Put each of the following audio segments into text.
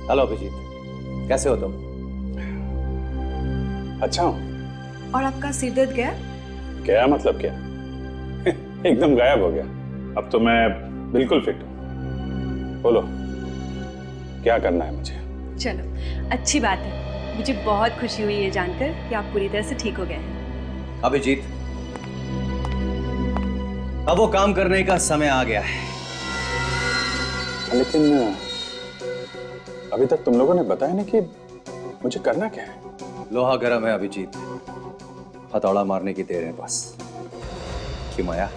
Hello Abhijit, कैसे हो तुम? अच्छा हूँ। और आपका सिर दर्द गया? क्या मतलब क्या? एकदम गायब हो गया। अब तो मैं बिल्कुल फिट हूँ। बोलो क्या करना है मुझे? चलो अच्छी बात है, मुझे बहुत खुशी हुई ये जानकर कि आप पूरी तरह से ठीक हो गए हैं। अभिजीत, अब वो काम करने का समय आ गया है। लेकिन अभी तक तुम लोगों ने बताया नहीं कि मुझे करना क्या है। लोहा गर्म है अभिजीत, हथौड़ा मारने की देर है बस। क्यों माया?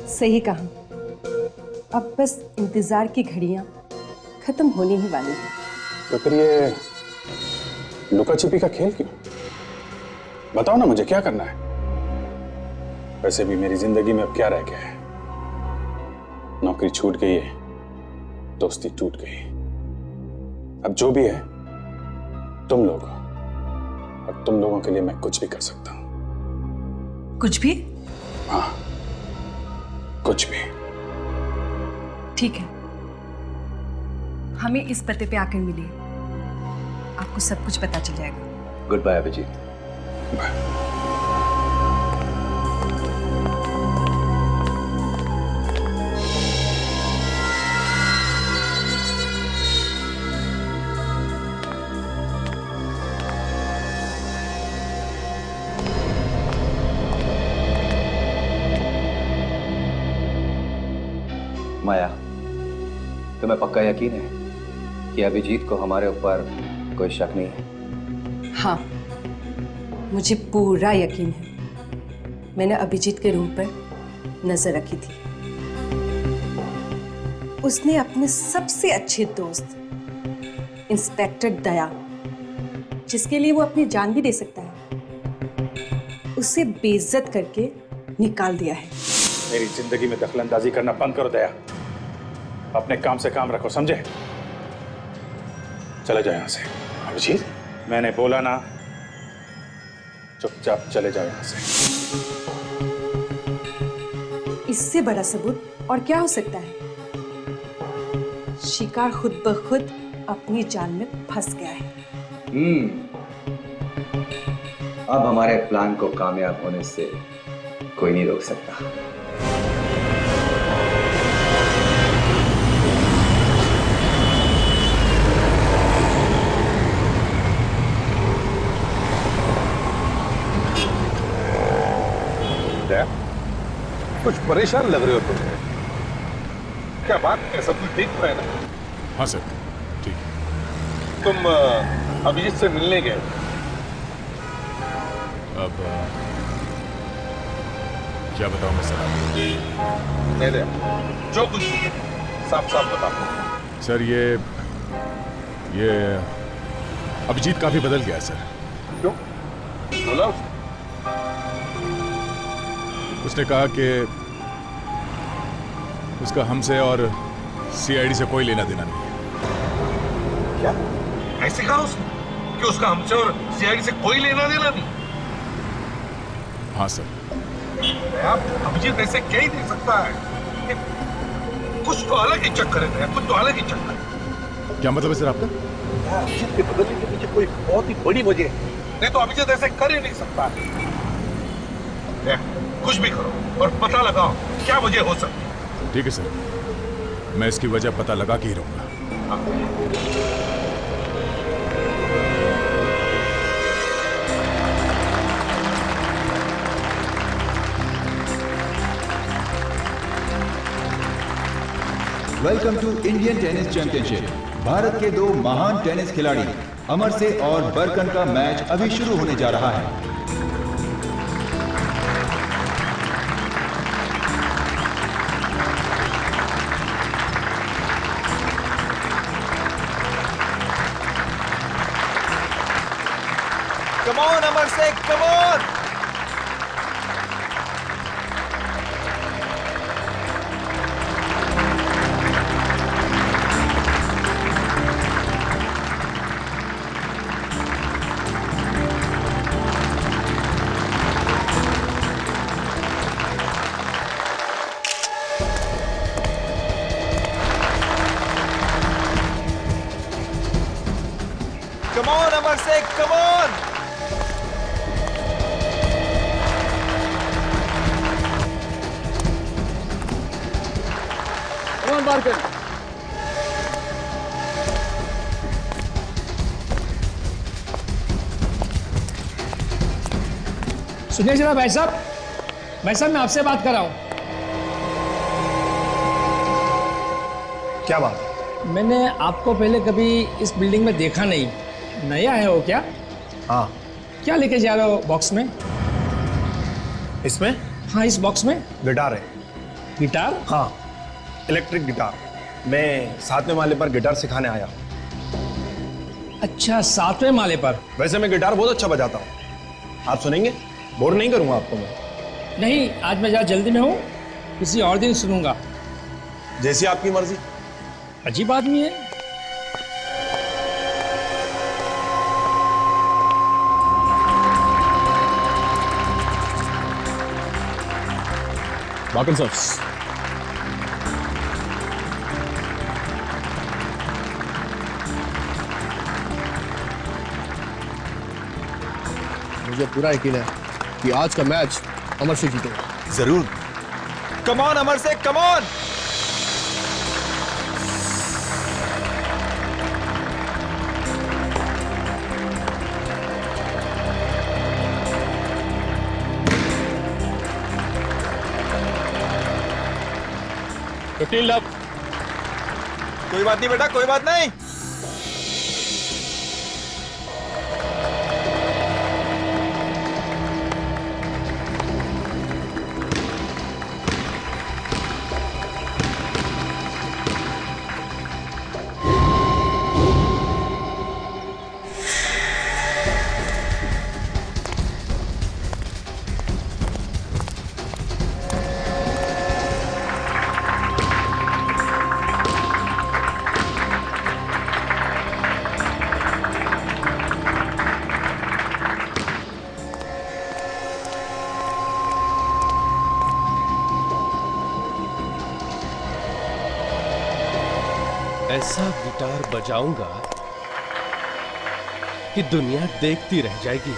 सही कहा, अब बस इंतजार की घड़ियां खत्म होने ही वाली है। तो फिर ये लुका छिपी का खेल क्यों? बताओ ना मुझे क्या करना है। वैसे भी मेरी जिंदगी में अब क्या रह गया है? नौकरी छूट गई है, दोस्ती टूट गई। अब जो भी है तुम लोग हो, और तुम लोगों के लिए मैं कुछ भी कर सकता हूं। कुछ भी? हाँ, कुछ भी। ठीक है, हमें इस पते पे आकर मिलिए, आपको सब कुछ पता चल जाएगा। Goodbye Abhijit. Bye. Maya, तुम्हें पक्का यकीन है कि अभिजीत को हमारे ऊपर कोई शक नहीं है? हाँ, मुझे पूरा यकीन है। मैंने अभिजीत के रूम पर नजर रखी थी। उसने अपने सबसे अच्छे दोस्त इंस्पेक्टर दया, जिसके लिए वो अपनी जान भी दे सकता है, उसे बेइज्जत करके निकाल दिया है। मेरी जिंदगी में दखलंदाजी करना बंद करो दया। अपने काम से काम रखो, समझे? चले जाओ यहां से। अभिजीत, मैंने बोला ना, चुपचाप चले जाओ यहां से। इससे बड़ा सबूत और क्या हो सकता है? शिकार खुद ब खुद अपनी जाल में फंस गया है। अब हमारे प्लान को कामयाब होने से कोई नहीं रोक सकता। कुछ परेशान लग रहे हो तुम। क्या बात है? सब कुछ ठीक है ना? हाँ सर, ठीक। तुम अभिजीत से मिलने गए? अब क्या बताऊं मैं सर? नहीं दे, जो कुछ साफ साफ बताओ। सर ये अभिजीत काफी बदल गया है सर। क्यों? बोला उसने कहा कि उसका हमसे और सीआईडी से कोई लेना देना नहीं है। क्या? ऐसे कहा उसने कि उसका हमसे और सीआईडी से कोई लेना देना नहीं? हाँ सर। आप अभिजीत ऐसे कह ही नहीं सकता है। कुछ तो अलग ही चक्कर है, कुछ तो अलग ही चक्कर। क्या मतलब है सर आपका? अभिजीत के बदलने के पीछे कोई बहुत ही बड़ी वजह है, नहीं तो अभिजीत ऐसे कर ही नहीं सकता। कुछ भी करो और पता लगाओ क्या वजह हो सकती है। ठीक है सर, मैं इसकी वजह पता लगा के ही रहूंगा। Welcome to Indian tennis championship. Bharat के दो महान टेनिस खिलाड़ी अमरसेन और बरकन का मैच अभी शुरू होने जा रहा है। Come on, Amarsein, come on! Come on Amar Sheikh, come on. सुनिए जरा भाई साहब, मैं आपसे बात कर रहा हूं। क्या बात? मैंने आपको पहले कभी इस बिल्डिंग में देखा नहीं, नया है वो क्या? हाँ। क्या लेके जा रहे हो बॉक्स में? इसमें? हाँ, इस बॉक्स में गिटार है। गिटार? हाँ, इलेक्ट्रिक गिटार। मैं 7वें माले पर गिटार सिखाने आया। अच्छा, 7वें माले पर? वैसे मैं गिटार बहुत अच्छा बजाता हूँ, आप सुनेंगे? बोर नहीं करूंगा आपको मैं। नहीं, आज मैं जरा जल्दी में हूँ, किसी और दिन सुनूंगा। जैसी आपकी मर्जी। अजीब आदमी है। वाकिंसॉफ्स। मुझे पूरा यकीन है कि आज का मैच अमर शेख जीतेगा। जरूर। Come on Amar Sheikh, come on. कोई बात नहीं बेटा, कोई बात नहीं। ऐसा गिटार बजाऊंगा कि दुनिया देखती रह जाएगी।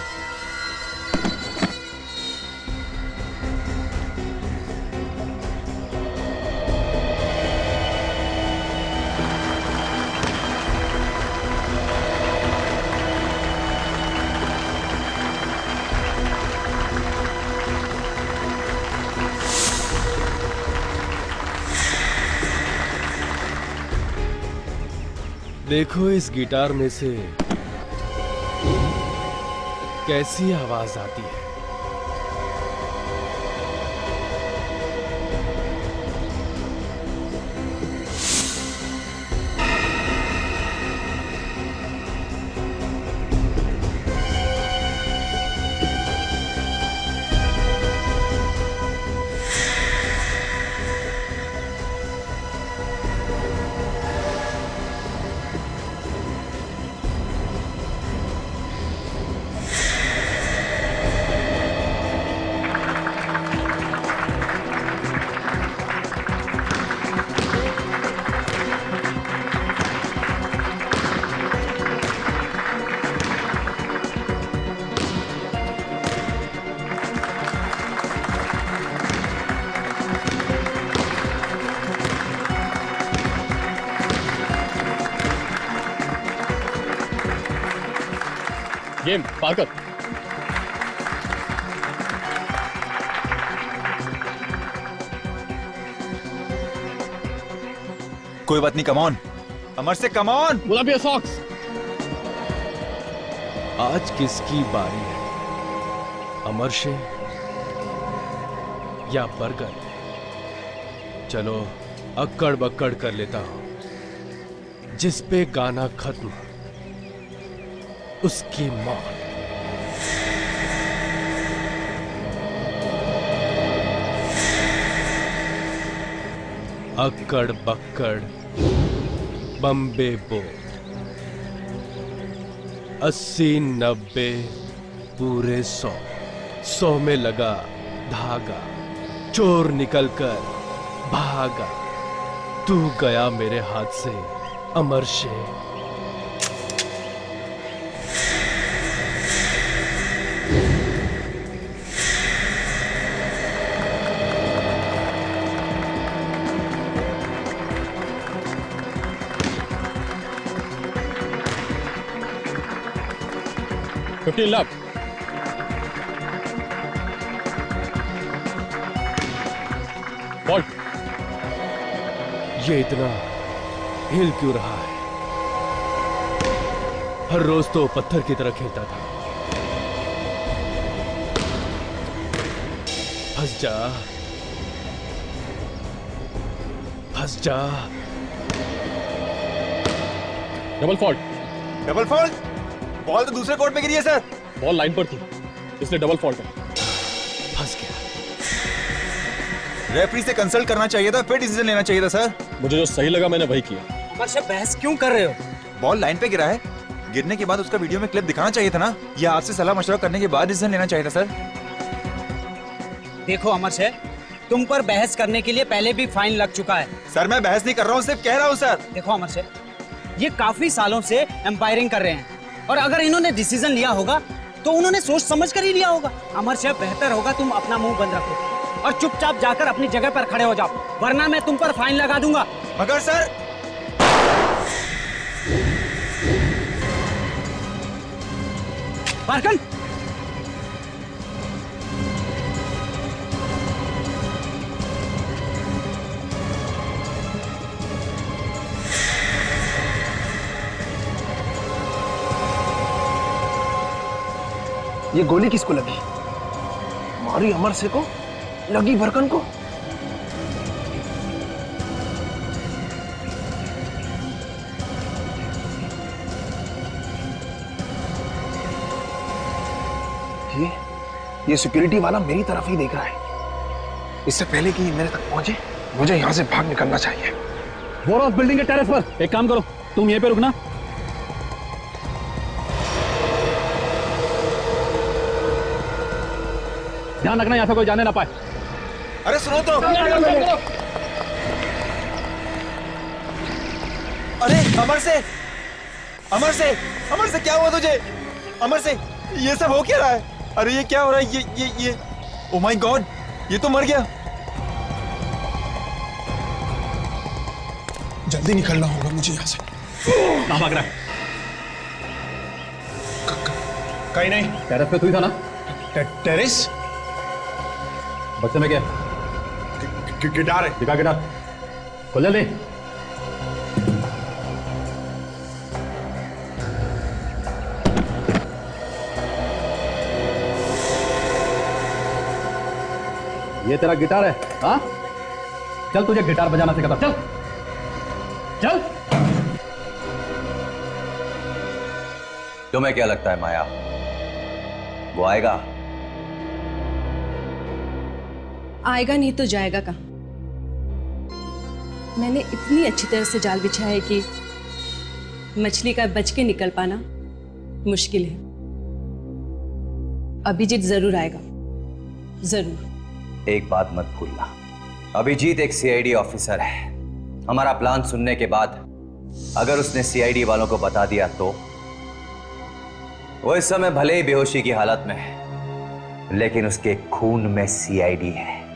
देखो इस गिटार में से कैसी आवाज आती है। गेम पाकर। कोई बात नहीं, कम ऑन अमर से, कम ऑन। गुलाबी सॉक्स। आज किसकी बारी है, अमर शेख या बरगद? चलो अक्कड़ बक्कड़ कर लेता हूं। जिस पे गाना खत्म उसकी मौत। अक्कड़ बक्कड़ बम्बे बो, 80 90 पूरे 100, 100 में लगा धागा, चोर निकलकर भागा। तू गया मेरे हाथ से अमर शेख। 15 लाख। फॉल्ट। ये इतना हिल क्यों रहा है? हर रोज तो पत्थर की तरह खेलता था। फंस जा, फंस जा। Double fault. Double fault? Ball तो दूसरे कोर्ट में गिरी है सर। बॉल लाइन पर थी, इसलिए डबल फॉल्ट है। फंस गया। रेफरी से कंसल्ट करना चाहिए था, फिर डिसीजन लेना चाहिए था सर। मुझे जो सही लगा मैंने वही किया। अमर से बहस क्यों कर रहे हो? बॉल लाइन पे गिरा है, गिरने के बाद उसका वीडियो में क्लिप दिखाना चाहिए था ना, या आपसे सलाह मशवरा करने के बाद डिसीजन लेना चाहिए था सर। देखो अमर से, तुम पर बहस करने के लिए पहले भी फाइन लग चुका है। सर मैं बहस नहीं कर रहा हूँ, सिर्फ कह रहा हूँ सर। देखो अमर से, ये काफी सालों से एम्पायरिंग कर रहे हैं, और अगर इन्होंने डिसीजन लिया होगा तो उन्होंने सोच समझ कर ही लिया होगा। अमर से बेहतर होगा तुम अपना मुंह बंद रखो और चुपचाप जाकर अपनी जगह पर खड़े हो जाओ, वरना मैं तुम पर फाइन लगा दूंगा। मगर सर बारकन, ये गोली किसको लगी? मारी अमर से को, लगी बरकन को। ये सिक्योरिटी वाला मेरी तरफ ही देख रहा है। इससे पहले कि ये मेरे तक पहुंचे, मुझे यहां से भाग निकलना चाहिए। बोरोस बिल्डिंग के टेरेस पर एक काम करो, तुम यहीं पे रुकना। ध्यान रखना, यहां से कोई जाने ना पाए। अरे सुनो तो। अरे अमर से, अमर से, अमर से क्या हुआ तुझे? अमर से ये सब हो क्या रहा है? अरे ये क्या हो रहा है? ये ओह माय गॉड, ये तो मर गया। जल्दी निकलना होगा मुझे यहाँ से। कहाँ भाग रहा है? कहीं नहीं। टेरेस पे तू ही था ना? टेरेस? बक्से में क्या? गिटार है। दिखा गिटार, खोल जल्दी। ये तेरा गिटार है? हाँ, चल तुझे गिटार बजाना सिखाता। चल चल। तुम्हें क्या लगता है माया, वो आएगा? आएगा नहीं तो जाएगा कहाँ? मैंने इतनी अच्छी तरह से जाल बिछाया है कि मछली का बच के निकल पाना मुश्किल है। अभिजीत जरूर आएगा, जरूर। एक बात मत भूलना, अभिजीत एक सीआईडी ऑफिसर है। हमारा प्लान सुनने के बाद अगर उसने सीआईडी वालों को बता दिया तो वो इस समय भले ही बेहोशी की हालत में है, लेकिन उसके खून में सीआईडी है,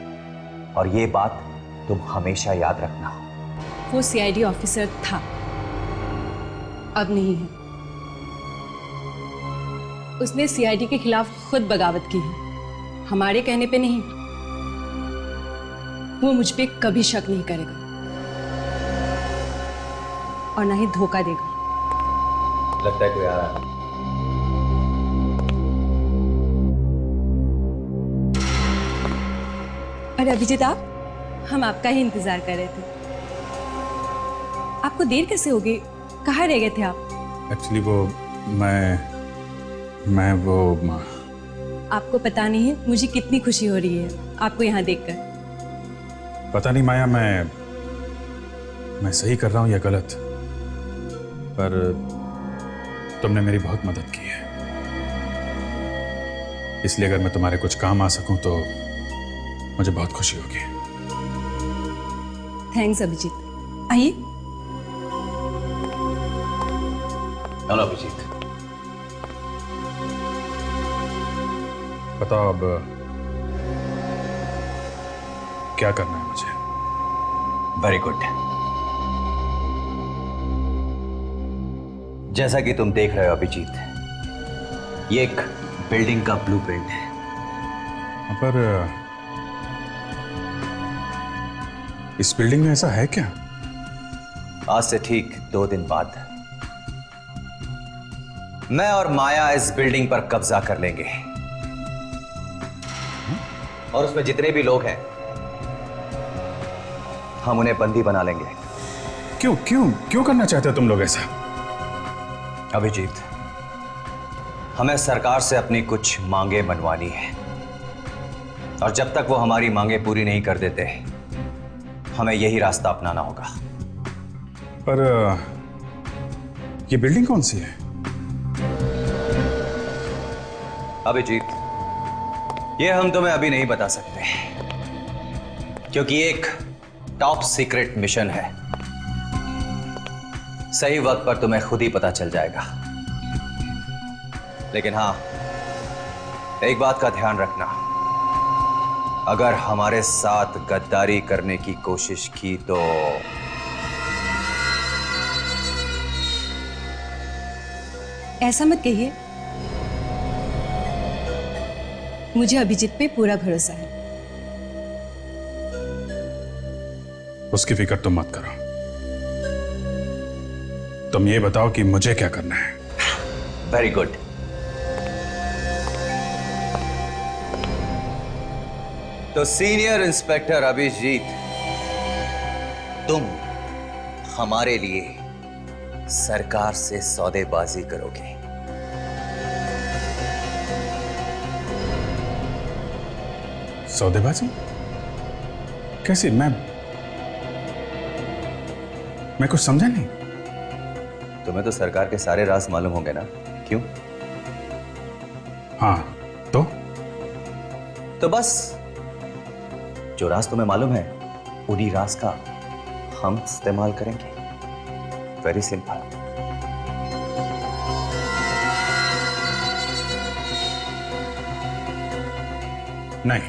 और ये बात तुम हमेशा याद रखना। वो सीआईडी ऑफिसर था, अब नहीं है। उसने सीआईडी के खिलाफ खुद बगावत की है, हमारे कहने पे नहीं। वो मुझ पे कभी शक नहीं करेगा और ना ही धोखा देगा। लगता है कोई आ रहा है। अरे अभिजीत, आप, हम आपका ही इंतजार कर रहे थे। आपको देर कैसे होगी? कहाँ रह गए थे आप? एक्चुअली वो मैं वो आपको पता नहीं है मुझे कितनी खुशी हो रही है आपको यहाँ देखकर। पता नहीं माया, मैं सही कर रहा हूं या गलत, पर तुमने मेरी बहुत मदद की है, इसलिए अगर मैं तुम्हारे कुछ काम आ सकूं तो मुझे बहुत खुशी होगी। थैंक्स अभिजीत। आइए। हेलो अभिजीत। बताओ अब क्या करना है मुझे? Very good. जैसा कि तुम देख रहे हो अभिजीत, ये एक बिल्डिंग का ब्लूप्रिंट है। पर इस बिल्डिंग में ऐसा है क्या? आज से ठीक 2 दिन बाद मैं और माया इस बिल्डिंग पर कब्जा कर लेंगे और उसमें जितने भी लोग हैं हम उन्हें बंदी बना लेंगे। क्यों क्यों क्यों करना चाहते हो तुम लोग ऐसा? अभिजीत, हमें सरकार से अपनी कुछ मांगे मनवानी है और जब तक वो हमारी मांगे पूरी नहीं कर देते हमें यही रास्ता अपनाना होगा। पर ये बिल्डिंग कौन सी है? अभिजीत, ये हम तुम्हें अभी नहीं बता सकते क्योंकि एक टॉप सीक्रेट मिशन है। सही वक्त पर तुम्हें खुद ही पता चल जाएगा। लेकिन हां, एक बात का ध्यान रखना, अगर हमारे साथ गद्दारी करने की कोशिश की तो ऐसा मत कहिए, मुझे अभिजीत पे पूरा भरोसा है। उसकी फिक्र तुम मत करो। तुम ये बताओ कि मुझे क्या करना है। Very good. तो सीनियर इंस्पेक्टर अभिजीत, तुम हमारे लिए सरकार से सौदेबाजी करोगे। सौदेबाजी? कैसे? मैं कुछ समझा नहीं। तुम्हें तो सरकार के सारे राज मालूम होंगे ना? क्यों? हाँ, तो बस जो राज तुम्हें मालूम है उन्हीं राज का हम इस्तेमाल करेंगे। Very simple. नहीं,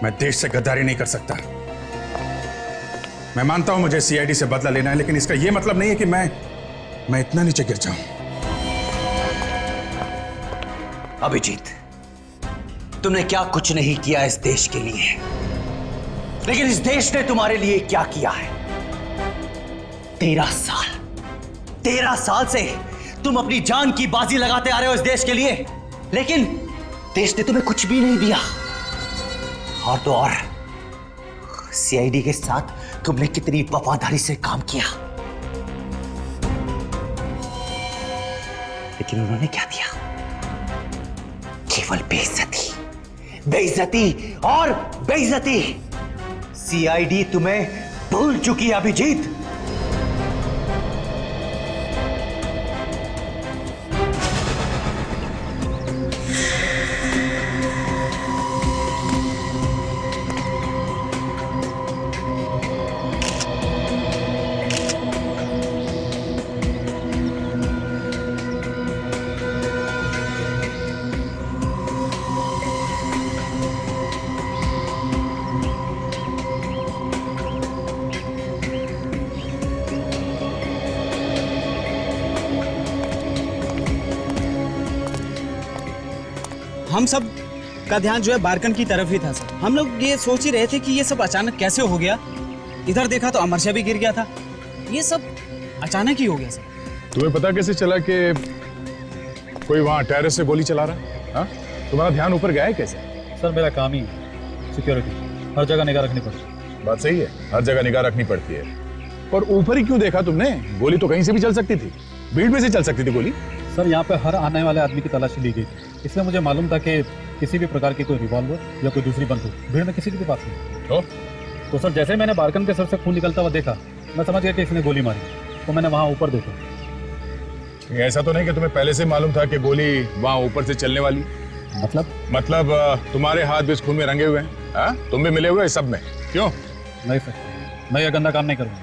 मैं देश से गद्दारी नहीं कर सकता। मैं मानता हूं मुझे सीआईडी से बदला लेना है, लेकिन इसका यह मतलब नहीं है कि मैं इतना नीचे गिर जाऊं। अभिजीत, तुमने क्या कुछ नहीं किया इस देश के लिए, लेकिन इस देश ने तुम्हारे लिए क्या किया है। 13 साल से तुम अपनी जान की बाजी लगाते आ रहे हो इस देश के लिए, लेकिन देश ने तुम्हें कुछ भी नहीं दिया। और तो और सीआईडी के साथ तुमने कितनी वफादारी से काम किया, लेकिन उन्होंने क्या दिया? केवल बेइज्जती और बेइज्जती। सीआईडी तुम्हें भूल चुकी है अभिजीत। हम सब का ध्यान जो है बारकन की तरफ ही था सर। हम लोग ये सोच ही रहे थे कि ये सब अचानक कैसे हो गया। इधर देखा तो अमर शाह भी गिर गया था। ये सब अचानक ही हो गया सर। तुम्हें पता कैसे चला कि कोई वहां टेरेस से गोली चला रहा है? हाँ? तुम्हारा ध्यान ऊपर गया है कैसे? सर मेरा काम ही है सिक्योरिटी, हर जगह निगाह रखनी पड़ती है। बात सही है, हर जगह निगाह रखनी पड़ती है। और ऊपर ही क्यों देखा तुमने? गोली तो कहीं से भी चल सकती थी, भीड़ में से चल सकती थी गोली। सर यहाँ पे हर आने वाले आदमी की तलाशी ली गई थी, इसलिए मुझे मालूम था कि किसी भी प्रकार की कोई रिवॉल्वर या कोई दूसरी बंदूक भीड़ में किसी के पास नहीं। तो सर जैसे मैंने बारकन के सर से खून निकलता हुआ देखा, मैं समझ गया कि इसने गोली मारी, तो मैंने वहाँ ऊपर देखा। ऐसा तो नहीं कि तुम्हें पहले से मालूम था कि गोली वहाँ ऊपर से चलने वाली? मतलब तुम्हारे हाथ भी इस खून में रंगे हुए हैं? हाँ? तुम भी मिले हुए इस सब में? क्यों? नहीं सर, मैं ये गंदा काम नहीं करूँगा।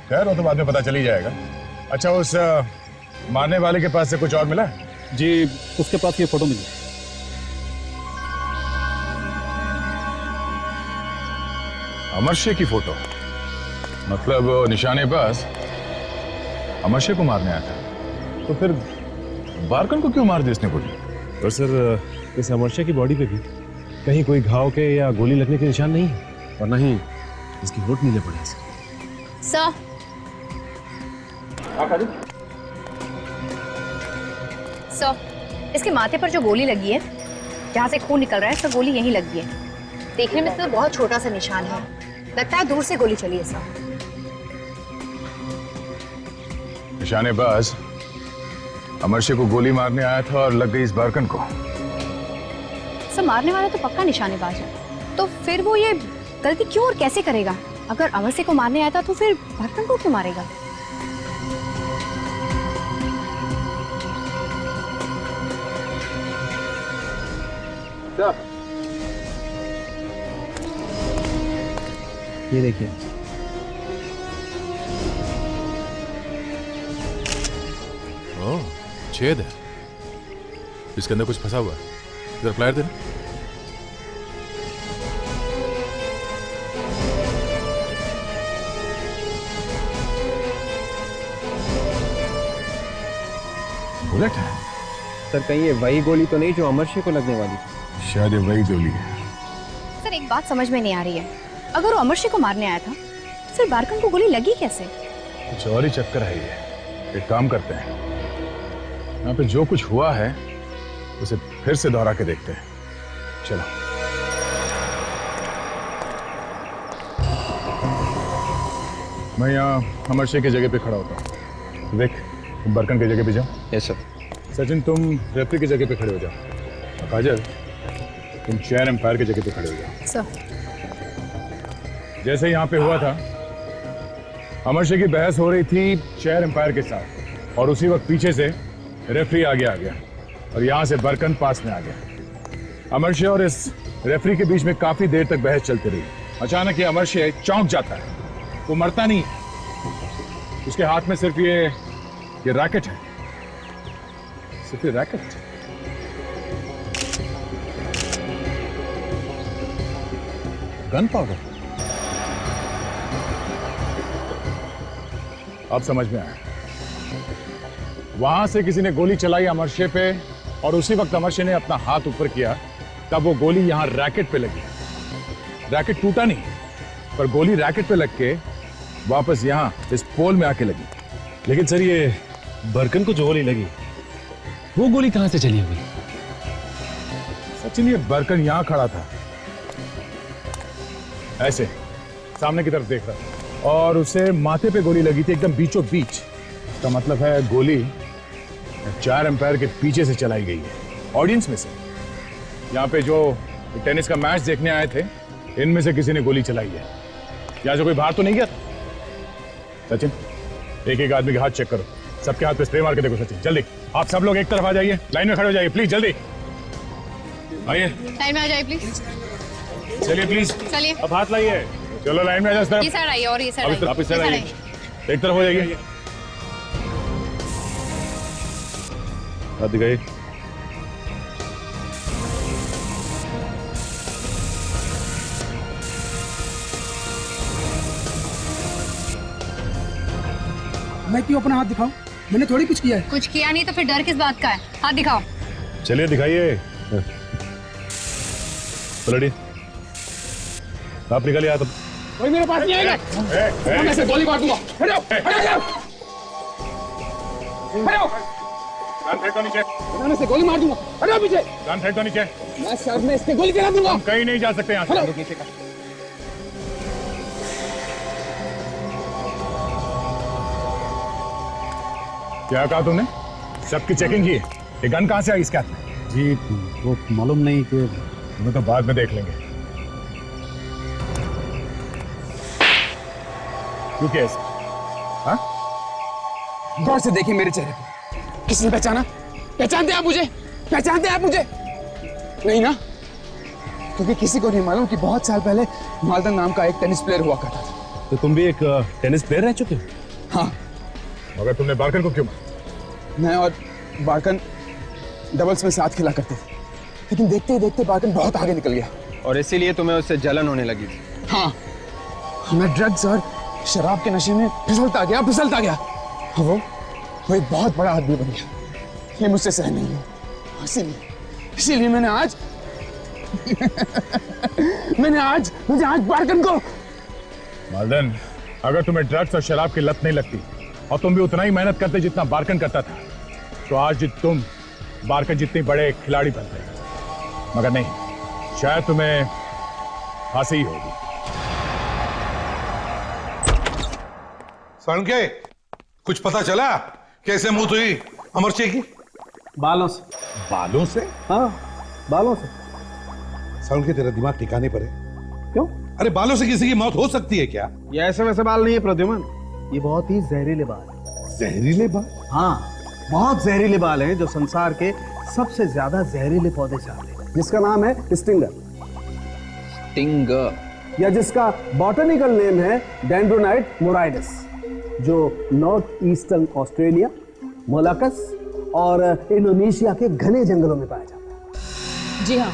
खैर वो तो बाद में पता चल ही जाएगा। अच्छा, उस मारने वाले के पास से कुछ और मिला? जी, उसके पास ये फोटो मिली। अमर शेर की फोटो? मतलब निशाने पास अमर शेर को मारने आया था? तो फिर बारकन को क्यों मार दी इसने गोली? और सर इस अमरशा की बॉडी पे भी कहीं कोई घाव के या गोली लगने के निशान नहीं है और नहीं इसकी होठ नीले पड़े हैं सर। सर, इसके माथे पर जो गोली लगी है, जहाँ से खून निकल रहा है, सर गोली यहीं लगी है। देखने में तो बहुत छोटा सा निशान है, लगता है दूर से गोली चली है सर। निशानेबाज अमरशे को गोली मारने आया था और लग गई इस बारकन को। सर मारने वाला तो पक्का निशानेबाज है, तो फिर वो ये गलती क्यों और कैसे करेगा? अगर अमरशे को मारने आया था तो फिर बारकन को क्यों मारेगा? ये देखिए, ओह, छेद है, इसके अंदर कुछ फंसा हुआ है। इधर फ्लायर देना। बुलेट है सर। कहीं ये वही गोली तो नहीं जो अमरशे को लगने वाली थी? शायद ये वही गोली है। सर एक बात समझ में नहीं आ रही है, अगर वो अमरशे को मारने आया था तो फिर बारकन को गोली लगी कैसे? कुछ और ही चक्कर है ये। एक काम करते हैं, यहाँ पे जो कुछ हुआ है उसे फिर से दोहरा के देखते हैं। चलो। मैं यहाँ अमरशे की जगह पे खड़ा होता हूँ। देख, तुम बरकन की जगह पे जाओ। Yes sir. सचिन, तुम रेफरी की जगह पे खड़े हो जाओ। और काजल, तुम चेयर एम्पायर की जगह पे खड़े हो जाओ। सर। जैसे यहाँ पे हुआ था, अमरशे की बहस हो रही थी चेयर एम्पायर के साथ और उसी वक्त पीछे से रेफरी आगे आ गया और यहाँ से बरकन पास में आ गया। अमरशे और इस रेफरी के बीच में काफी देर तक बहस चलती रही। अचानक ये अमरशे चौंक जाता है, वो मरता नहीं, उसके हाथ में सिर्फ ये रैकेट है, सिर्फ ये रैकेट। Gun powder. अब समझ में आया, वहां से किसी ने गोली चलाई अमरशे पे और उसी वक्त अमरशे ने अपना हाथ ऊपर किया, तब वो गोली यहां रैकेट पे लगी। रैकेट टूटा नहीं, पर गोली रैकेट पे लग के वापस यहां इस पोल में आके लगी। लेकिन सर ये बरकन को जो गोली लगी, वो गोली कहां से चली होगी? सचिन, ये बरकन यहां खड़ा था, ऐसे सामने की तरफ देख रहा था और उसे माथे पे गोली लगी थी, एकदम बीचों बीच। इसका मतलब है गोली चेयर एम्पायर के पीछे से चलाई गई है, ऑडियंस में से। यहाँ पे जो टेनिस का मैच देखने आए थे, इनमें से किसी ने गोली चलाई है। यहाँ से कोई बाहर तो नहीं गया था? सचिन, एक एक आदमी के हाथ चेक करो, सबके हाथ पे स्प्रे मार के देखो। सचिन जल्दी, आप सब लोग एक तरफ आ जाइए, लाइन में खड़े हो जाइए प्लीज, जल्दी आइए। लाइन में आ जाइए प्लीज। चलिए प्लीज, चलिए। अब हाथ लाइए। चलो लाइन में आ जाओ। ये साइड आइए और ये साइड आइए। आप इस साइड आइए, एक तरफ हो जाइए। हाथ दिखाइए। मैं क्यों अपना हाथ दिखाऊं? मैंने थोड़ी कुछ किया है। कुछ किया नहीं तो फिर डर किस बात का है? हाथ दिखाओ। चलिए दिखाइए। पलटी, आप निकालिए हाथ। कोई मेरे पास नहीं आएगा। मैं ऐसे गोली मार दूंगा। हट जाओ, हट जाओ, हट जाओ। कान फेंक दो नीचे। मैं ऐसे गोली मार दूंगा। हट जाओ पीछे। कान फेंक दो नीचे। मैं सर में इसके गोली चला दूंगा। हम कहीं नहीं जा सकते यहाँ से। नीचे का। क्या कहा तुमने? सबकी चेकिंग की है? ये गन कहाँ से आई इसके हाथ में? जी वो मालूम नहीं कि वो तो बाद में देख लेंगे। क्यों केस? हाँ? गौर से देखिए मेरे चेहरे को। किसने पहचाना? पहचानते आप मुझे? पहचानते आप मुझे? नहीं ना? क्योंकि किसी को नहीं मालूम कि बहुत साल पहले मालदन नाम का एक टेनिस प्लेयर हुआ करता था। तो तुम भी एक टेनिस प्लेयर रह चुके हो? हाँ। मगर तुमने बारकन को क्यों मारा? मैं और बारकन डबल्स में साथ खेला करते थे, लेकिन देखते ही देखते बारकन बहुत आगे निकल गया और इसीलिए तुम्हें उससे जलन होने लगी थी। हाँ, मैं ड्रग्स और शराब के नशे में फिसलता गया। वो एक बहुत बड़ा आदमी बन गया। ये मुझसे सहन नहीं है, इसीलिए मैंने आज मुझे आज बारकन को। मालदन, अगर तुम्हें ड्रग्स और शराब की लत नहीं लगती और तुम भी उतना ही मेहनत करते जितना बारकन करता था, तो आज तुम बारकन जितने बड़े खिलाड़ी बनते। मगर नहीं, शायद तुम्हें फांसी ही होगी। साळुंखे, कुछ पता चला कैसे मौत हुई अमरसिंह की? बालों से। बालों से? हाँ, बालों से। साळुंखे, तेरा दिमाग ठिकाने पर है? क्यों? अरे बालों से किसी की मौत हो सकती है क्या? ये ऐसे वैसे बाल नहीं है प्रद्युमन, ये बहुत ही जहरीले बाल है। जहरीले बाल? हाँ, बहुत जहरीले बाल हैं जो संसार के सबसे ज्यादा जहरीले पौधे से आते हैं, जिसका नाम है स्टिंगर। स्टिंगर, या जिसका बॉटनिकल नेम है डेंड्रोनाइट मोराइडस, जो नॉर्थ ईस्टर्न ऑस्ट्रेलिया, मोलाकस और इंडोनेशिया के घने जंगलों में पाया जाता है। जी हाँ,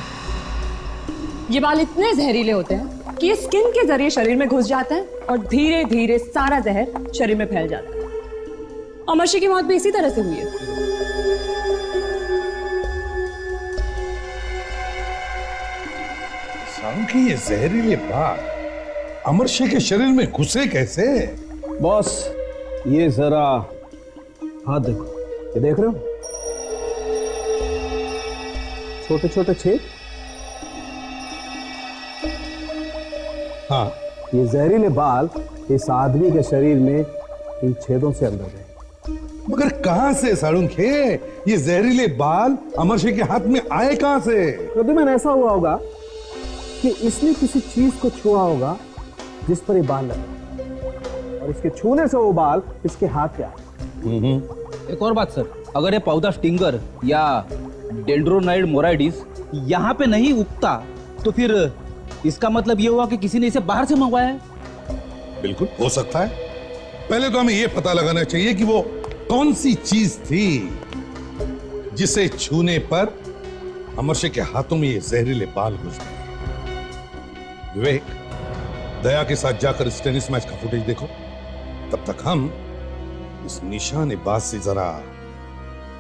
ये बाल इतने जहरीले होते हैं कि ये स्किन के जरिए शरीर में घुस जाते हैं और धीरे धीरे सारा जहर शरीर में फैल जाता है। अमरसिंह की मौत भी इसी तरह से हुई है। साळुंखे, ये जहरीले बाल अमरसिंह के शरीर में घुसे कैसे? बॉस, ये जरा हाथ देखो, ये देख रहे हो? छोटे छोटे छेद। हाँ, ये जहरीले बाल इस आदमी के शरीर में इन छेदों से अंदर गए। मगर कहां से साळुंखे? ये जहरीले बाल अमरसिंह के हाथ में आए कहां से? प्रद्युमन, ऐसा हुआ होगा कि इसने किसी चीज को छुआ होगा जिस पर ये बाल लगे, और इसके छूने से वो बाल इसके हाथ पे आए। एक और बात सर, अगर ये पौधा स्टिंगर या डेंड्रोनाइड मोराइडिस यहाँ पे नहीं उगता, तो फिर इसका मतलब ये हुआ कि किसी ने इसे बाहर से मंगवाया है। बिल्कुल हो सकता है। पहले तो हमें यह पता लगाना चाहिए कि वो कौन सी चीज थी जिसे छूने पर अमरसिंह के हाथों में ये जहरीले बाल घुस गए। विवेक, दया के साथ जाकर इस टेनिस मैच का फुटेज देखो। तब तक हम इस निशानेबाज से जरा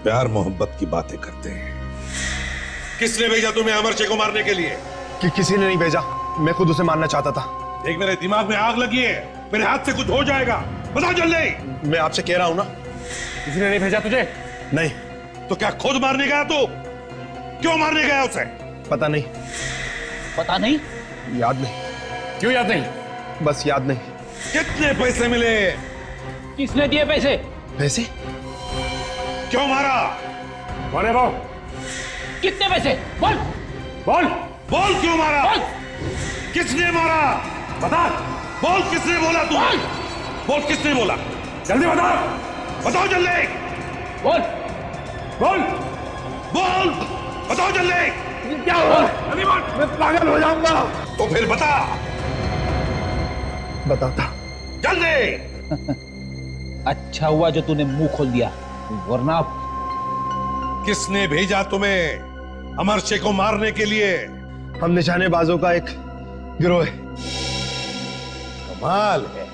प्यार मोहब्बत की बातें करते हैं। किसने भेजा तुम्हें अमरसिंह को मारने के लिए? कि किसी ने नहीं भेजा, मैं खुद उसे मारना चाहता था। देख, मेरे दिमाग में आग लगी है, मेरे हाथ से कुछ हो जाएगा। बता जल्दी। मैं आपसे कह रहा हूं ना, किसी ने नहीं भेजा तुझे? नहीं। तो क्या खुद मारने गया तू? क्यों मारने गया उसे? पता नहीं। पता नहीं? याद नहीं। क्यों याद नहीं? बस याद नहीं। कितने पैसे मिले? किसने दिए पैसे? पैसे? क्यों मारा? कौन है वो? कितने पैसे? बोल बोल बोल, क्यों मारा? बोल। किसने मारा? बता। बोल, किसने बोला? तू बोल, किसने बोला? जल्दी बता। बताओ जल्दी। बोल बोल बोल, बताओ जल्दी। क्या हुआ? जल्दी बोल, मैं पागल हो जाऊंगा। तो फिर बता। बताता जल्दी। अच्छा हुआ जो तूने मुंह खोल दिया, वरना किसने भेजा तुम्हें अमरसिंह को मारने के लिए? हम निशानेबाजों का एक गिरोह है। कमाल है,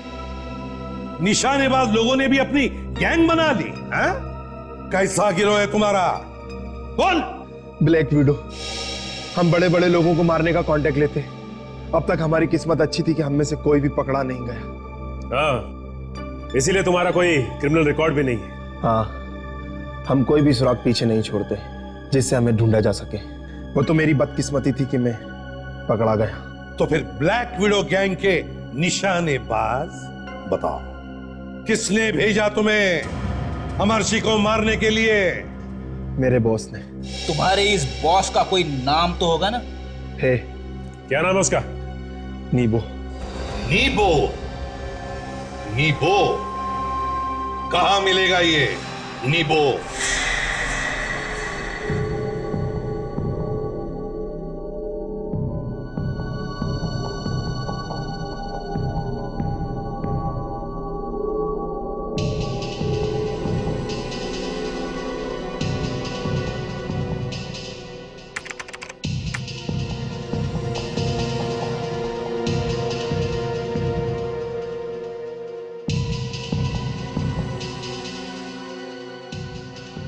निशानेबाज लोगों ने भी अपनी गैंग बना ली है? कैसा गिरोह है तुम्हारा? बोल। Black window. हम बड़े बड़े लोगों को मारने का कांटेक्ट लेते। अब तक हमारी किस्मत अच्छी थी कि हम में से कोई भी पकड़ा नहीं गया। हाँ, इसीलिए तुम्हारा कोई क्रिमिनल रिकॉर्ड भी नहीं है। हाँ, हम कोई भी सुराग पीछे नहीं छोड़ते जिससे हमें ढूंढा जा सके। वो तो मेरी बदकिस्मती थी कि मैं पकड़ा गया। तो फिर ब्लैक विडो गैंग के निशानेबाज, बताओ किसने भेजा तुम्हें अमरसिंह को मारने के लिए? मेरे बॉस ने। तुम्हारे इस बॉस का कोई नाम तो होगा ना? है। क्या नाम है उसका? नीबो। नीबो? नीबो कहां मिलेगा ये नीबो?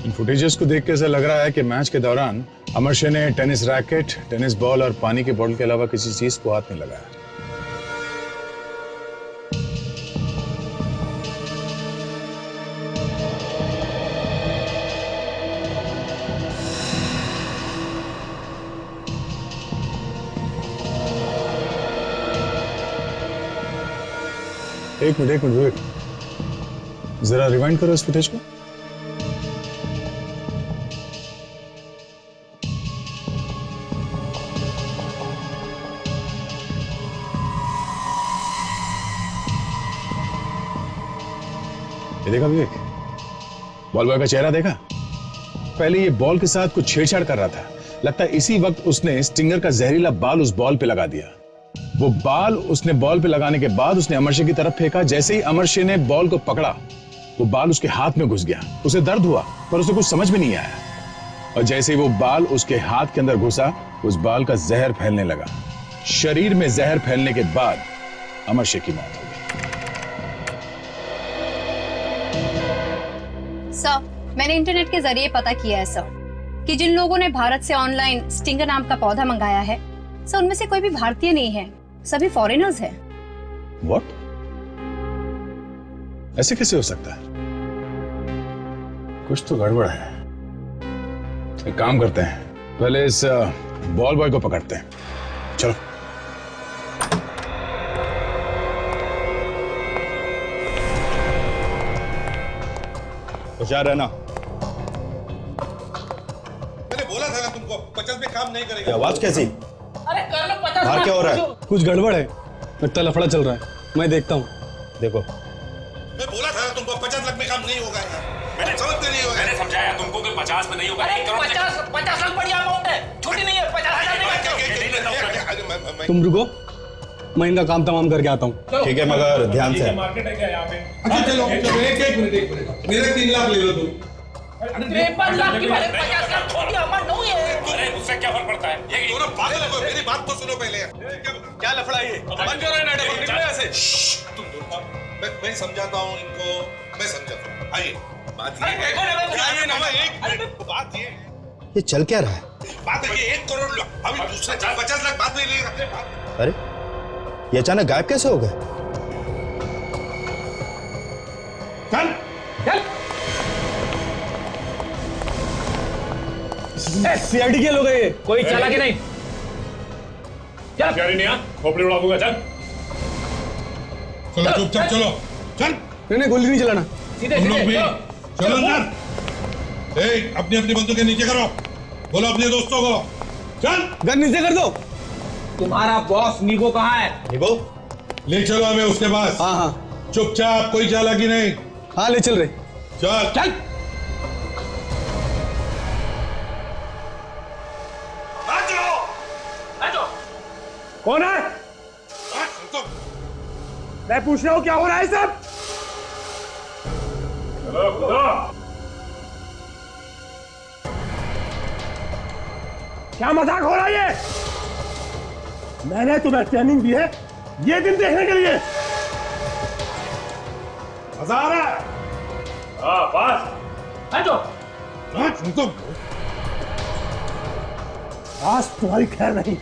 इन फुटेजेस को देख के ऐसा लग रहा है कि मैच के दौरान अमरशे ने टेनिस रैकेट, टेनिस बॉल और पानी की बोतल के अलावा किसी चीज को हाथ नहीं लगाया। एक मिनट विवेक, जरा रिवाइंड करो इस फुटेज को। ये देखा विवेक, बॉल बॉय का चेहरा देखा? पहले ये बॉल के साथ कुछ छेड़छाड़ कर रहा था। लगता है इसी वक्त उसने स्टिंगर का जहरीला बाल उस बॉल पे लगा दिया। वो बाल उसने बॉल पे लगाने के बाद उसने अमरशे की तरफ फेंका। जैसे ही अमरशे ने बॉल को पकड़ा, वो बाल उसके हाथ में घुस गया। उसे दर्द हुआ पर उसे कुछ समझ में नहीं आया। और जैसे ही वो बाल उसके हाथ के अंदर घुसा, उस बाल का जहर फैलने लगा। शरीर में जहर फैलने के बाद अमरशे की मौत हो गई। सर, मैंने इंटरनेट के जरिए पता किया है सर कि जिन लोगों ने भारत से ऑनलाइन स्टिंगर नाम का पौधा मंगाया है, सर उनमें से कोई भी भारतीय नहीं है, सभी फॉरेनर्स हैं। What? ऐसे कैसे हो सकता है? कुछ तो गड़बड़ है। एक काम करते हैं, पहले इस बॉल बॉय को पकड़ते हैं। चलो। होशियार रहना। मैंने बोला था ना तुमको 50 में काम नहीं करेगा। आवाज कैसी? अरे कर लो 50। बाहर क्या हो रहा है? कुछ गड़बड़ है, लगता लफड़ा चल रहा है। मैं देखता हूँ। देखो, मैं बोला था ना तुमको 50 लाख में काम नहीं होगा यार। मैंने समझते नहीं होगा। मैंने समझाया तुमको कि 50 में नहीं होगा। 50 लाख बढ़िया अमाउंट है, छोटी नहीं है। 50,000 तुम रुको, मैं इनका काम तमाम करके आता हूँ। ठीक है मगर ध्यान से। मार्केट है क्या यहाँ पे? अच्छा चलो एक मिनट मेरे 3 लाख ले लो तुम। 53 लाख की बात, 50 लाख छोटी अमाउंट नहीं है। अरे उससे क्या फर्क पड़ता है? ये दोनों पागल हो, मेरी बात तो सुनो पहले। क्या लफड़ा है ये? बंद करो ये नाटक, निकलो यहाँ से। तुम दोनों, मैं समझाता हूँ इनको, मैं समझाता हूँ। आइए, बात ये है। आइए ना, एक मिनट, बात ये चल क्या रहा है? बात है कि 1 करोड़ लो, अभी दूसरे 50 लाख बाद में लेगा। अरे ये अचानक गायब कैसे हो गए? चल चल। सीआईडी के लोग हैं ये। कोई चला कि नहीं? चल गाड़ी नहीं आ, खोपड़ी उड़ा दूंगा। चल चलो चुपचाप चलो, चल। नहीं गोली नहीं चलाना। सीधे तुम लोग भी सीधे चलो अंदर। अपनी अपनी बंदूकें नीचे करो, बोलो अपने दोस्तों को। चल गन नीचे कर दो। तुम्हारा बॉस नीबो कहाँ है? नीबो ले चलो हमें उसके पास। हाँ हाँ चुपचाप, कोई चालाकी नहीं। हाँ ले चल रहे। चल चल। कौन है? मैं पूछ रहा हूँ क्या हो रहा है सब? क्या मजाक हो रहा है ये? मैंने तुम्हें ट्रेनिंग दी है ये दिन देखने के लिए। मजा आ रहा है? हाँ बस। हटो। आज तुम्हारी खैर नहीं।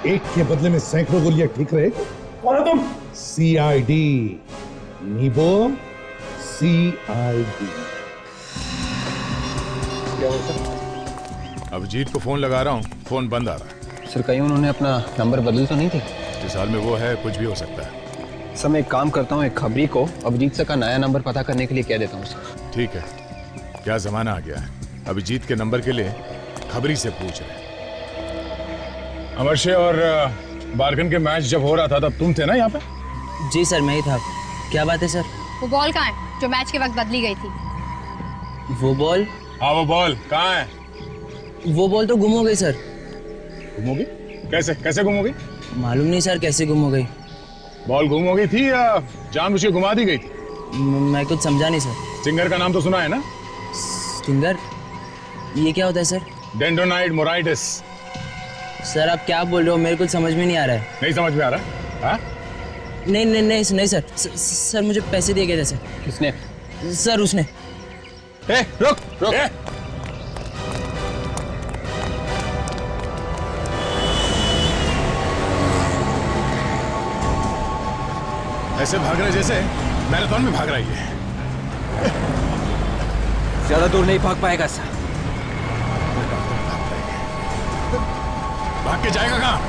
एक के बदले में सैकड़ों गोलियां ठीक रहे। कौन हो तुम? CID, नीबो CID. अभिजीत को फोन लगा रहा हूँ, फोन बंद आ रहा है। सर कहीं उन्होंने अपना नंबर बदल तो नहीं थी? जिस हाल में वो है कुछ भी हो सकता है। सर मैं एक काम करता हूँ, एक खबरी को अभिजीत सर का नया नंबर पता करने के लिए कह देता हूँ सर। ठीक है, क्या जमाना आ गया है, अभिजीत के नंबर के लिए खबरी से पूछ रहे। अमरशे और बारगन के मैच जब हो रहा था तब तुम थे ना यहाँ पे? जी सर मैं ही था। क्या बात है सर? वो बॉल कहाँ है जो मैच के वक्त बदली गई थी? वो बॉल? हाँ वो बॉल कहाँ है? वो बॉल तो गुम हो गई सर। गुम हो गई? कैसे कैसे गुम हो गई? मालूम नहीं सर कैसे गुम हो गई। बॉल गुम हो गई थी या जानबूझ के घुमा दी गई थी? मैं कुछ समझा नहीं सर। स्टिंगर का नाम तो सुना है ना? स्टिंगर? ये क्या होता है सर? डेंड्रोनाइड मोराइटिस। सर आप क्या बोल रहे हो, मेरे कुछ समझ में नहीं आ रहा है। नहीं समझ में आ रहा? हाँ? नहीं सर। सर मुझे पैसे दिए गए थे सर। किसने? सर उसने। रुक। ऐसे भाग रहे जैसे मैराथन में भाग रही है। ज्यादा दूर नहीं भाग पाएगा सर। भाग के जाएगा कहाँ?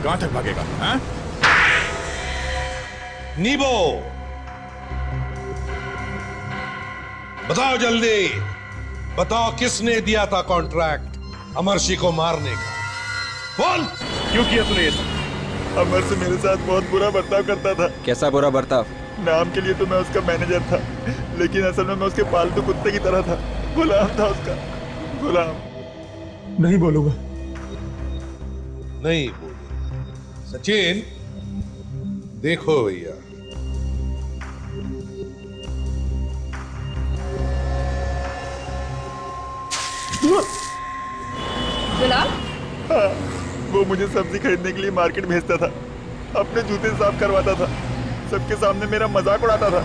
कहाँ तक भागेगा? हाँ? नीबो, बताओ जल्दी, बताओ किसने दिया था कॉन्ट्रैक्ट अमरशी को मारने का? बोल, क्यों किया तूने ये सब? अमर से मेरे साथ बहुत बुरा बर्ताव करता था। कैसा बुरा बर्ताव? नाम के लिए तो मैं उसका मैनेजर था, लेकिन असल में मैं उसके पालतू कुत्ते की तरह था। गुलाम था उसका, गुलाम। नहीं बोलूंगा। नहीं बोलूंगा। सचिन, देखो भैया, गुलाम? हाँ, वो मुझे सब्जी खरीदने के लिए मार्केट भेजता था, अपने जूते साफ करवाता था, सबके सामने मेरा मजाक उड़ाता था,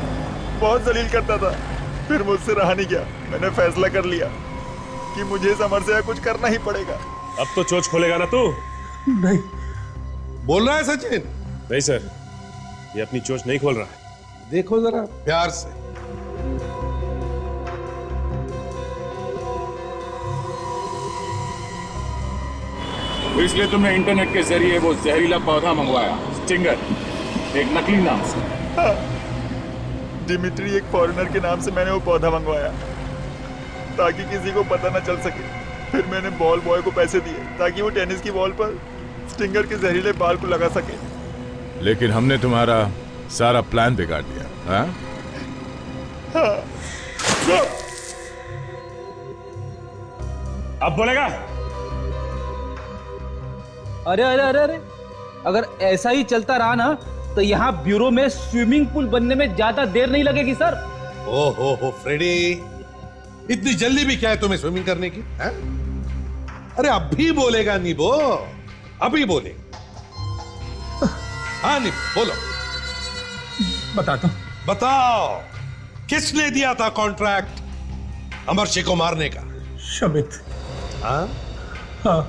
बहुत जलील करता था। फिर मुझसे रहा नहीं गया, मैंने फैसला कर लिया कि मुझे समर से कुछ करना ही पड़ेगा। अब तो चोच खोलेगा ना तू? नहीं। बोल रहा है सचिन? नहीं सर, ये अपनी चोच नहीं खोल रहा है। देखो जरा प्यार से। तो इसलिए तुमने इंटरनेट के जरिए वो जहरीला पौधा मंगवाया, स्टिंगर, एक नकली नाम से। हाँ, डिमिट्री एक फॉरेनर के नाम से मैंने वो पौधा मंगवाया ताकि किसी को पता न चल सके। फिर मैंने बॉल बॉय को पैसे दिए ताकि वो टेनिस की बॉल पर स्टिंगर के जहरीले बाल को लगा सके। लेकिन हमने तुम्हारा सारा प्लान बिगाड़ दिया। हाँ? हाँ। अब बोलेगा? अरे अरे अरे अरे, अगर ऐसा ही चलता रहा ना तो यहाँ ब्यूरो में स्विमिंग पूल बनने में ज्यादा देर नहीं लगेगी सर। हो फ्रेडी, इतनी जल्दी भी क्या है तुम्हें स्विमिंग करने की? है? अरे अभी बोलेगा नीबो, अभी बोलेगा। हाँ नीबो बोलो। बताता। बताओ, किसने दिया था कॉन्ट्रैक्ट अमरशी को मारने का? शमित। हाँ? हाँ,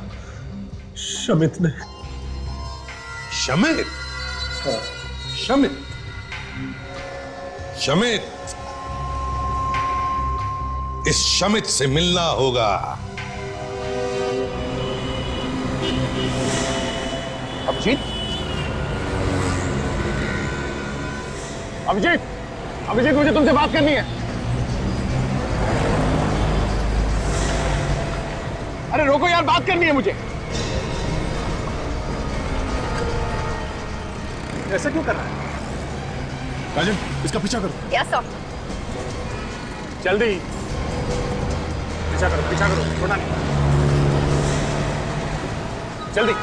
शमित ने। शमित? शमित? शमित, इस शमित से मिलना होगा। अभिजीत? अभिजीत? अभिजीत, मुझे तुमसे बात करनी है। अरे रोको यार, बात करनी है मुझे। ऐसा क्यों कर रहा है? राजन, इसका पीछा करो। Yes sir. जल्दी पीछा करो, छोड़ना नहीं। जल्दी।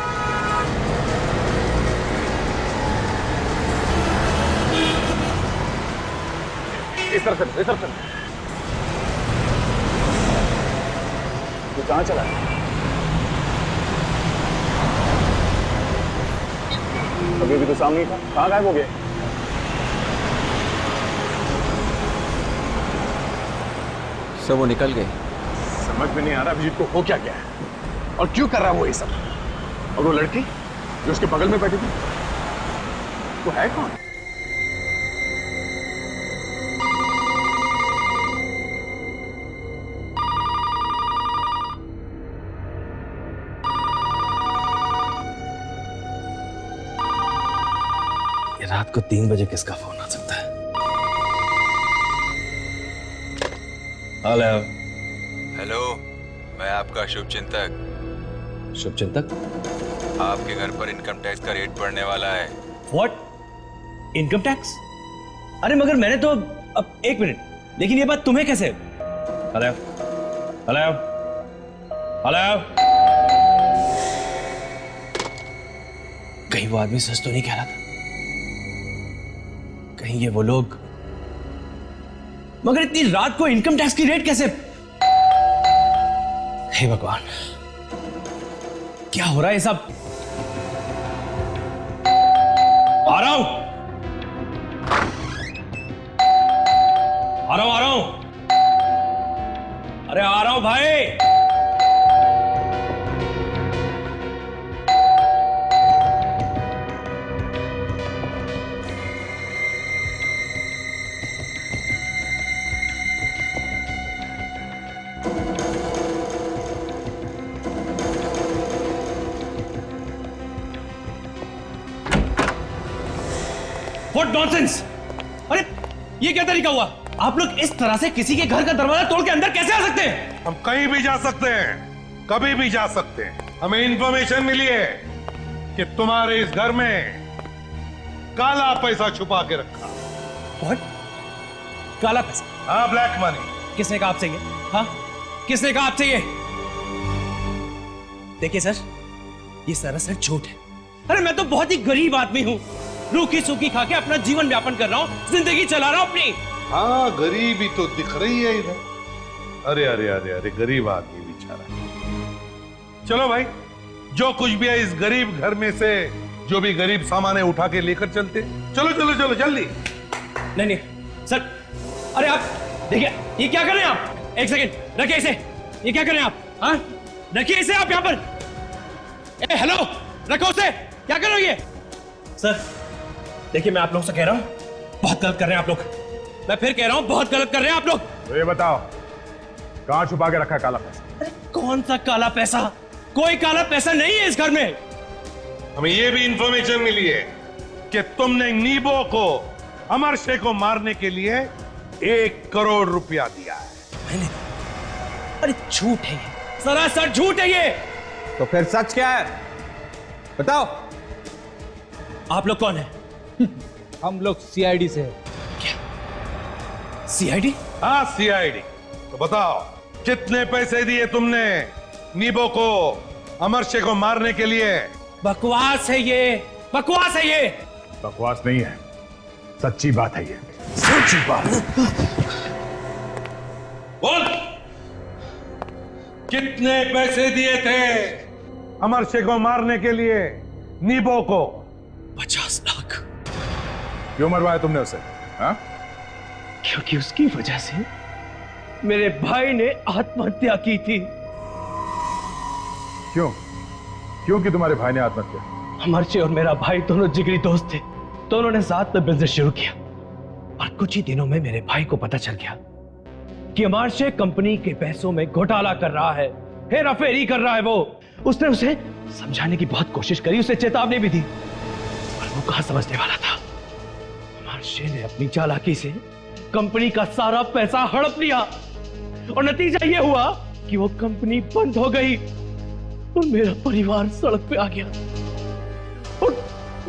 इस तरफ चलो। तू कहाँ चला है? अभी तो सामने था, कहाँ गायब हो गए? सब वो निकल गए। समझ में नहीं आ रहा अभिजीत को हो क्या गया है और क्यों कर रहा है वो ये सब। और वो लड़की जो उसके बगल में बैठी थी, वो है कौन? ये रात को 3 बजे किसका फोन आ सकता है? हेलो, मैं आपका शुभचिंतक। शुभचिंतक? आपके घर पर इनकम टैक्स का रेट पड़ने वाला है। व्हाट? Income tax? अरे मगर मैंने तो अब एक मिनट, लेकिन ये बात तुम्हें कैसे? हेलो हेलो हेलो, कहीं वो आदमी सच तो नहीं कह रहा था? कहीं ये वो लोग? मगर इतनी रात को इनकम टैक्स की रेट कैसे? हे भगवान, क्या हो रहा है सब? आ रहा हूं, आ रहा हूं, आ रहा हूं। अरे आ रहा हूं भाई। What nonsense! अरे ये क्या तरीका हुआ? आप लोग इस तरह से किसी के घर का दरवाजा तोड़ के अंदर कैसे आ सकते हैं? हम कहीं भी जा सकते हैं, कभी भी जा सकते हैं। हमें इंफॉर्मेशन मिली है कि तुम्हारे इस घर में काला पैसा छुपा के रखा। What? काला पैसा? हाँ, ब्लैक मनी। किसने कहा आपसे ये? हाँ, किसने कहा आपसे ये? देखिए सर, ये सरासर झूठ है। अरे मैं तो बहुत ही गरीब आदमी हूँ, रूखी सूखी खा के अपना जीवन व्यापन कर रहा हूँ, जिंदगी चला रहा हूँ अपनी। हाँ, गरीबी तो दिख रही है इधर। अरे अरे अरे अरे, गरीब आदमी बेचारा। चलो भाई, जो कुछ भी है इस गरीब घर में से जो भी गरीब सामान है उठा के लेकर चलते। चलो चलो चलो जल्दी। नहीं नहीं सर, अरे आप देखिए, ये क्या कर रहे हैं आप? एक सेकंड रखिए इसे। ये क्या कर रहे हैं आप? हाँ, रखिए इसे आप यहाँ पर। ए हेलो, रखो उसे। क्या कर रहे हो ये? सर देखिए, मैं आप लोगों से कह रहा हूं, बहुत गलत कर रहे हैं आप लोग। मैं फिर कह रहा हूं, बहुत गलत कर रहे हैं आप लोग। तो ये बताओ, कहां छुपा के रखा है काला पैसा? अरे कौन सा काला पैसा? कोई काला पैसा नहीं है इस घर में। हमें यह भी इंफॉर्मेशन मिली है कि तुमने नीबो को, अमर शेख को मारने के लिए 1 करोड़ रुपया दिया है। मैंने? अरे झूठ है ये, सरासर झूठ है ये। तो फिर सच क्या है? बताओ। आप लोग कौन है? हम लोग सीआईडी से हैं। क्या? सीआईडी? हाँ, सीआईडी। तो बताओ, कितने पैसे दिए तुमने नीबो को, अमर शेख को मारने के लिए? बकवास है ये, बकवास है ये। बकवास नहीं है, सच्ची बात है ये। सच्ची बात। बोल, कितने पैसे दिए थे अमर शेख को मारने के लिए नीबो को? 50 लाख। क्यों मरवाया तुमने उसे? हाँ? क्योंकि उसकी वजह से मेरे भाई ने आत्महत्या की थी। क्यों? क्यों कि तुम्हारे भाई ने आत्महत्या? अमरशे और मेरा भाई दोनों जिगरी दोस्त थे, दोनों ने साथ में बिजनेस शुरू किया और कुछ ही दिनों में मेरे भाई को पता चल गया कि अमरशे कंपनी के पैसों में घोटाला कर रहा है, हेराफेरी कर रहा है। उसने उसे समझाने की बहुत कोशिश करी, उसे चेतावनी भी दी, पर वो कहां समझने वाला था। अमरशे ने अपनी चालाकी से कंपनी का सारा पैसा हड़प लिया और नतीजा ये हुआ कि वो कंपनी बंद हो गई और मेरा परिवार सड़क पे आ गया और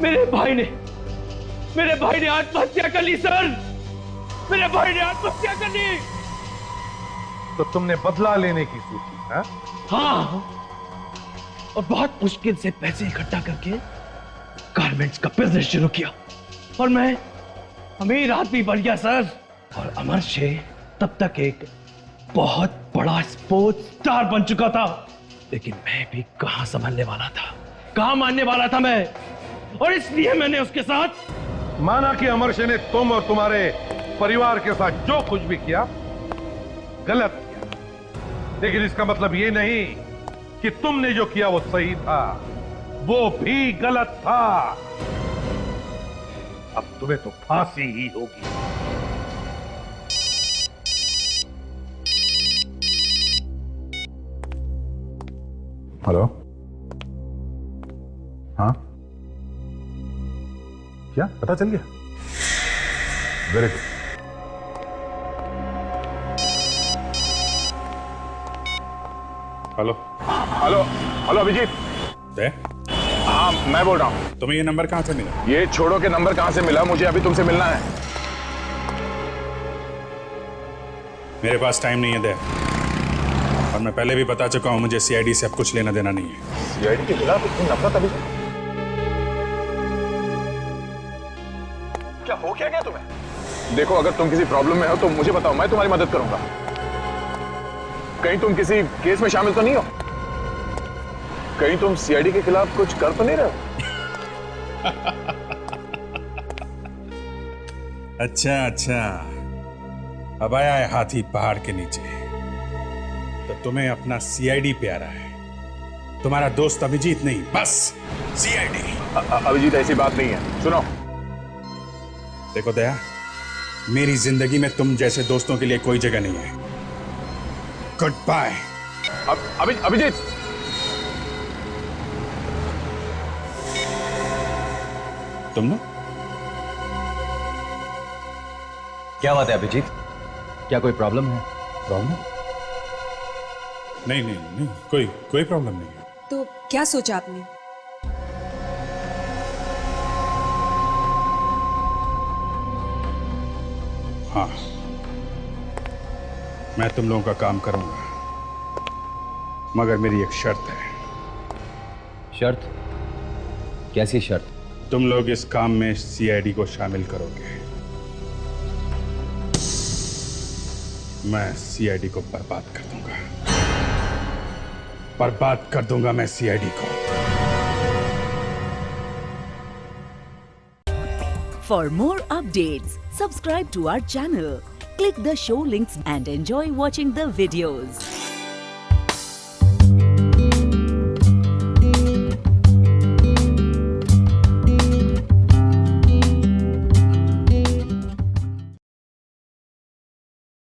मेरे भाई ने आत्महत्या कर ली। सर, मेरे भाई ने आत्महत्या कर ली। तो तुमने बदला लेने की सोची? हाँ, और बहुत मुश्किल से पैसे इकट्ठा करके गारमेंट्स का बिजनेस शुरू किया और मैं अमीर आदमी बन गया सर। और अमरशे तब तक एक बहुत बड़ा स्पोर्ट्स स्टार बन चुका था, लेकिन मैं भी कहां संभलने वाला था, कहां मानने वाला था मैं। और इसलिए मैंने उसके साथ माना कि अमरशे ने तुम और तुम्हारे परिवार के साथ जो कुछ भी किया गलत किया, लेकिन इसका मतलब ये नहीं कि तुमने जो किया वो सही था, वो भी गलत था। अब तुम्हें तो फांसी ही होगी। हेलो? हाँ, क्या पता चल गया? Very good. Hello hello hello Abhijit. हाँ, मैं बोल रहा हूँ। तुम्हें ये नंबर कहां से मिला? ये छोड़ो के नंबर कहां से मिला? मुझे अभी तुमसे मिलना है। मेरे पास टाइम नहीं है दे, और मैं पहले भी बता चुका हूं, मुझे सीआईडी से अब कुछ लेना देना नहीं है। सीआईडी के खिलाफ इतनी नफरत अभिजीत? क्या हो क्या गया तुम्हें? देखो, अगर तुम किसी प्रॉब्लम में हो तो मुझे बताओ, मैं तुम्हारी मदद करूंगा। कहीं तुम किसी केस में शामिल तो नहीं हो? कहीं तुम सीआईडी के खिलाफ कुछ कर तो नहीं रहे हो? अच्छा, अब आया है हाथी पहाड़ के नीचे। तो तुम्हें अपना सीआईडी प्यारा है, तुम्हारा दोस्त अभिजीत नहीं, बस सीआईडी। अभिजीत ऐसी बात नहीं है, सुनो। देखो दया, मेरी जिंदगी में तुम जैसे दोस्तों के लिए कोई जगह नहीं है। Good bye. अभिजीत, तुम लोग क्या बात है अभिजीत? क्या कोई प्रॉब्लम है? प्रॉब्लम? नहीं, कोई प्रॉब्लम नहीं है। तो क्या सोचा आपने? हाँ, मैं तुम लोगों का काम करूंगा, मगर मेरी एक शर्त है। शर्त? कैसी शर्त? तुम लोग इस काम में सीआईडी को शामिल करोगे। मैं सीआईडी को बर्बाद कर दूंगा, बर्बाद कर दूंगा मैं सीआईडी को। For more updates, subscribe to our channel, click the show links and enjoy watching the videos.